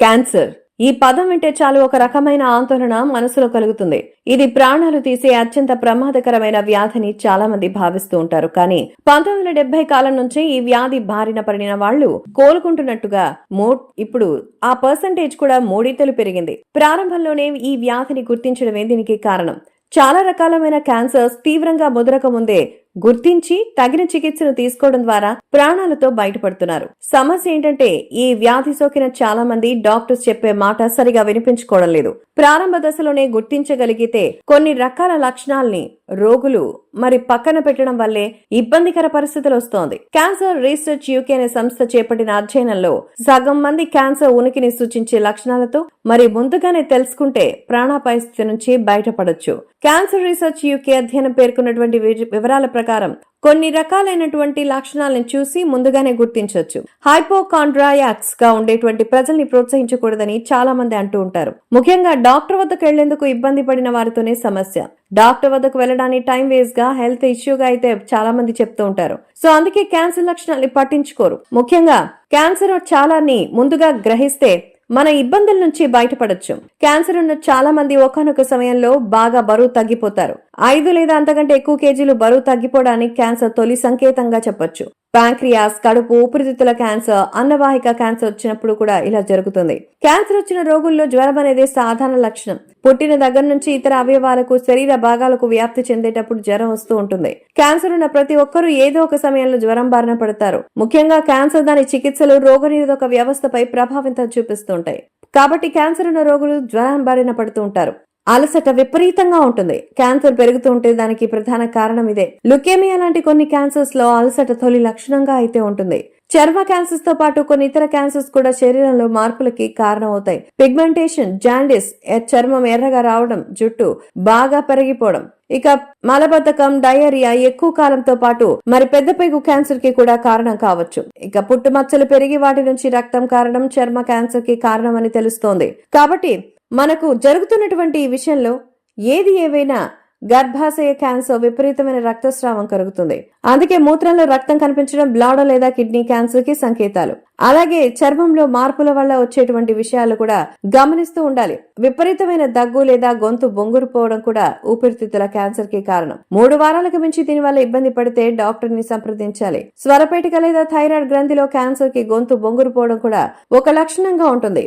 Cancer ఈ పదం వింటే చాలు ఒక రకమైన ఆందోళన మనసులో కలుగుతుంది. ఇది ప్రాణాలు తీసే అత్యంత ప్రమాదకరమైన వ్యాధిని చాలా మంది భావిస్తూ ఉంటారు. కానీ 1970 కాలం నుంచి ఈ వ్యాధి బారిన పడిన వాళ్లు కోలుకుంటున్నట్టుగా ఇప్పుడు ఆ పర్సంటేజ్ కూడా మూడింతలు పెరిగింది. ప్రారంభంలోనే ఈ వ్యాధిని గుర్తించడమే దీనికి కారణం. చాలా రకాలమైన క్యాన్సర్స్ తీవ్రంగా ముదరక ముందే గుర్తించి తగిన చికిత్సను తీసుకోవడం ద్వారా ప్రాణాలతో బయటపడుతున్నారు. సమస్య ఏంటంటే ఈ వ్యాధి సోకిన చాలా మంది డాక్టర్స్ చెప్పే మాట సరిగా వినిపించుకోవడం లేదు. ప్రారంభ దశలోనే గుర్తించగలిగితే కొన్ని రకాల లక్షణాల్ని రోగులు మరి పక్కన పెట్టడం వల్లే ఇబ్బందికర పరిస్థితులు వస్తోంది. క్యాన్సర్ రీసెర్చ్ యూకే అనే సంస్థ చేపట్టిన అధ్యయనంలో సగం మంది క్యాన్సర్ ఉనికిని సూచించే లక్షణాలతో మరి ముందుగానే తెలుసుకుంటే ప్రాణాపాయ స్థితి నుంచి బయటపడొచ్చు. క్యాన్సర్ రీసెర్చ్ యూకే అధ్యయనం పేర్కొన్నటువంటి వివరాల ప్రకారం కొన్ని రకాలైనటువంటి లక్షణాలను చూసి ముందుగానే గుర్తించవచ్చు. హైపోకాండ్రియాక్స్ గా ఉండేటువంటి ప్రజల్ని ప్రోత్సహించకూడదని చాలా మంది అంటూ ఉంటారు. ముఖ్యంగా డాక్టర్ వద్దకు వెళ్లేందుకు ఇబ్బంది పడిన వారితోనే సమస్య. డాక్టర్ వద్దకు వెళ్లడానికి టైం వేస్ట్ గా హెల్త్ ఇష్యూగా అయితే చాలా మంది చెప్తూ ఉంటారు. సో అందుకే క్యాన్సర్ లక్షణాన్ని పట్టించుకోరు. ముఖ్యంగా క్యాన్సర్ చాలాని ముందుగా గ్రహిస్తే మన ఇబ్బందుల నుంచి బయటపడొచ్చు. క్యాన్సర్ ఉన్న చాలా మంది ఒకానొక సమయంలో బాగా బరువు తగ్గిపోతారు. 5 లేదా అంతకంటే ఎక్కువ కేజీలు బరువు తగ్గిపోవడానికి క్యాన్సర్ తొలి సంకేతంగా చెప్పొచ్చు. ప్యాంక్రియాస్, కడుపు, ఊపిరితిత్తుల క్యాన్సర్, అన్నవాహిక క్యాన్సర్ వచ్చినప్పుడు కూడా ఇలా జరుగుతుంది. క్యాన్సర్ వచ్చిన రోగుల్లో జ్వరం అనేది సాధారణ లక్షణం. పుట్టిన దగ్గర నుంచి ఇతర అవయవాలకు, శరీర భాగాలకు వ్యాప్తి చెందేటప్పుడు జ్వరం వస్తూ ఉంటుంది. క్యాన్సర్ ఉన్న ప్రతి ఒక్కరూ ఏదో ఒక సమయంలో జ్వరం బారిన పడతారు. ముఖ్యంగా క్యాన్సర్ దాని చికిత్సలు రోగనిరోధక వ్యవస్థపై ప్రభావితం చూపిస్తుంటాయి. కాబట్టి క్యాన్సర్ ఉన్న రోగులు జ్వరం బారిన పడుతూ ఉంటారు. అలసట విపరీతంగా ఉంటుంది. క్యాన్సర్ పెరుగుతూ ఉంటే దానికి ప్రధాన కారణం ఇదే. లుకేమియా లాంటి కొన్ని క్యాన్సర్స్ లో అలసట తొలి లక్షణంగా అయితే ఉంటుంది. చర్మ క్యాన్సర్స్ తో పాటు కొన్ని ఇతర క్యాన్సర్స్ కూడా శరీరంలో మార్పులకి కారణమవుతాయి. పిగ్మెంటేషన్, జాండిస్, చర్మం ఎర్రగా రావడం, జుట్టు బాగా పెరిగిపోవడం, ఇక మలబద్ధకం, డయేరియా ఎక్కువ కాలంతో పాటు మరి పెద్ద పేగు క్యాన్సర్ కి కూడా కారణం కావచ్చు. ఇక పుట్టుమచ్చలు పెరిగి వాటి నుంచి రక్తం కారణం చర్మ క్యాన్సర్ కి కారణం అని తెలుస్తోంది. కాబట్టి మనకు జరుగుతున్నటువంటి ఈ విషయంలో ఏది ఏవైనా గర్భాశయ క్యాన్సర్ విపరీతమైన రక్తస్రావం కలుగుతుంది. అందుకే మూత్రంలో రక్తం కనిపించడం బ్లాడర్ లేదా కిడ్నీ క్యాన్సర్ కి సంకేతాలు. అలాగే చర్మంలో మార్పుల వల్ల వచ్చేటువంటి విషయాలు కూడా గమనిస్తూ ఉండాలి. విపరీతమైన దగ్గు లేదా గొంతు బొంగురుపోవడం కూడా ఊపిరితిత్తుల క్యాన్సర్ కి కారణం. 3 వారాలకు మించి దీనివల్ల ఇబ్బంది పడితే డాక్టర్ ని సంప్రదించాలి. స్వరపేటిక లేదా థైరాయిడ్ గ్రంథిలో క్యాన్సర్ కి గొంతు బొంగురుపోవడం కూడా ఒక లక్షణంగా ఉంటుంది.